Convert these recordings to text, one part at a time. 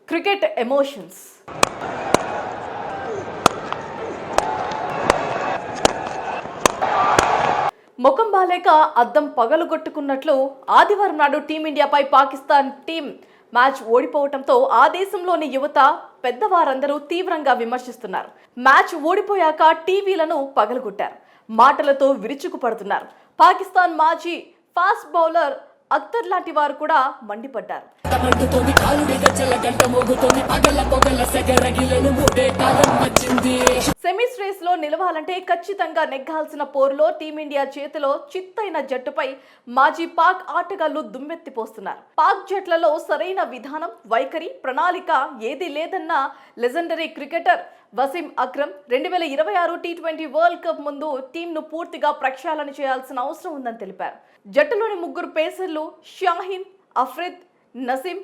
Cricket emotions. ముఖం బాలేక అద్దం పగలుగొట్టుకున్నట్లు ఆదివారం నాడు టీమిండియాపై పాకిస్తాన్ టీం మ్యాచ్ ఓడిపోవడంతో ఆ దేశంలోని యువత పెద్దవారందరూ తీవ్రంగా విమర్శిస్తున్నారు. మ్యాచ్ ఓడిపోయాక టీవీలను పగలగొట్టారు, మాటలతో విరుచుకుపడుతున్నారు. పాకిస్తాన్ మాజీ ఫాస్ట్ బౌలర్ అఖ్తర్ లాంటి వారు కూడా మండిపడ్డారు. సెమీస్ రేస్ లో నిలవాలంటే ఖచ్చితంగా నెగ్గాల్సిన పోరులో టీమిండియా చేతిలో చిత్తైన జట్టుపై మాజీ పాక్ ఆటగాళ్లు దుమ్మెత్తిపోస్తున్నారు. పాక్ జట్లలో సరైన విధానం, వైఖరి, ప్రణాళిక ఏదీ లేదన్న లెజెండరీ క్రికెటర్ వసీం అక్రమ్ 2026 టీ20 వరల్డ్ కప్ ముందు టీంను పూర్తిగా ప్రక్షాళన చేయాల్సిన అవసరం ఉందని తెలిపారు. జట్టులోని ముగ్గురు పేసర్లు షాహీన్, అఫ్రిద్, నసీం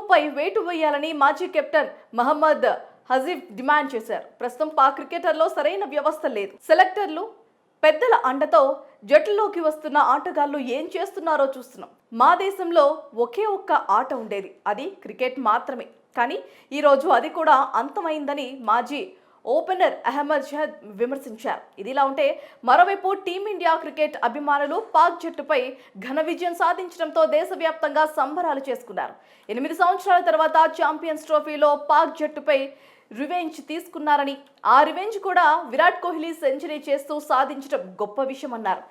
పై వేటు వేయాలని మాజీ కెప్టెన్ మహమ్మద్ హజీఫ్ డిమాండ్ చేశారు. ప్రస్తుతం పాక్ క్రికెటర్లో సరైన వ్యవస్థ లేదు. సెలెక్టర్లు పెద్దల అండతో జట్టులోకి వస్తున్న ఆటగాళ్లు ఏం చేస్తున్నారో చూస్తున్నాం. మా దేశంలో ఒకే ఒక్క ఆట ఉండేది, అది క్రికెట్ మాత్రమే. కానీ ఈరోజు అది కూడా అంతమైందని మాజీ ఓపెనర్ అహ్మద్ షహద్ విమర్శించారు. ఇదిలా ఉంటే మరోవైపు టీమిండియా క్రికెట్ అభిమానులు పాక్ జట్టుపై ఘన విజయం సాధించడంతో దేశవ్యాప్తంగా సంబరాలు చేసుకున్నారు. 8 సంవత్సరాల తర్వాత ఛాంపియన్స్ ట్రోఫీలో పాక్ జట్టుపై రివెంజ్ తీసుకున్నారని, ఆ రివెంజ్ కూడా విరాట్ కోహ్లీ సెంచరీ చేస్తూ సాధించడం గొప్ప విషయం అన్నారు.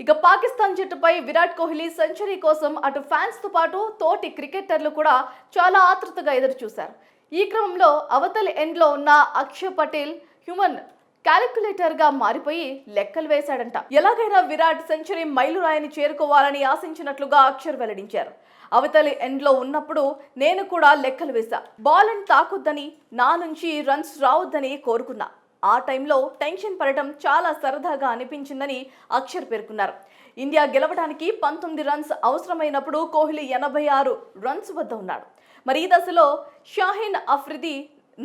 ఇక పాకిస్తాన్ జట్టుపై విరాట్ కోహ్లీ సెంచరీ కోసం అటు ఫ్యాన్స్ తో పాటు తోటి క్రికెటర్లు కూడా చాలా ఆతృతగా ఎదురు చూశారు. ఈ క్రమంలో అవతలి ఎండ్ లో ఉన్న అక్షర్ పటేల్ హ్యూమన్ క్యాలిక్యులేటర్ గా మారిపోయి లెక్కలు వేశాడంట. ఎలాగైనా విరాట్ సెంచరీ మైలురాయిని చేరుకోవాలని ఆశించినట్లుగా అక్షర్ వెల్లడించారు. అవతలి ఎండ్ లో ఉన్నప్పుడు నేను కూడా లెక్కలు వేశా, బాల్ అని తాకొద్దని, నా నుంచి రన్స్ రావద్దని కోరుకున్నా. ఆ టైంలో టెన్షన్ పడటం చాలా సరదాగా అనిపించిందని అక్షర్ పేర్కొన్నారు. ఇండియా గెలవడానికి 19 రన్స్ అవసరమైనప్పుడు కోహ్లీ 86 రన్స్ వద్ద ఉన్నాడు. మరి ఈ దశలో షాహీన్ అఫ్రిది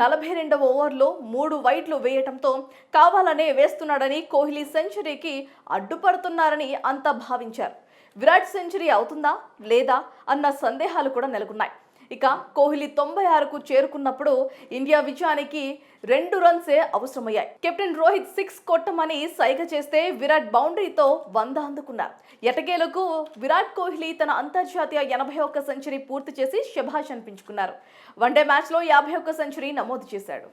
42వ ఓవర్లో 3 వైడ్లు వేయటంతో కావాలనే వేస్తున్నాడని, కోహ్లీ సెంచరీకి అడ్డుపడుతున్నారని అంతా భావించారు. విరాట్ సెంచరీ అవుతుందా లేదా అన్న సందేహాలు కూడా నెలకొన్నాయి. ఇక కోహ్లీ 96కు చేరుకున్నప్పుడు ఇండియా విజయానికి 2 రన్సే అవసరమయ్యాయి. కెప్టెన్ రోహిత్ 6 కొట్టమని సైగ చేస్తే విరాట్ బౌండరీతో 100 అందుకున్నారు. ఎటకేలకు విరాట్ కోహ్లీ తన అంతర్జాతీయ 81 సెంచరీ పూర్తి చేసి శభాష్ అనిపించుకున్నారు. వన్డే మ్యాచ్లో 51 సెంచరీ నమోదు చేశాడు.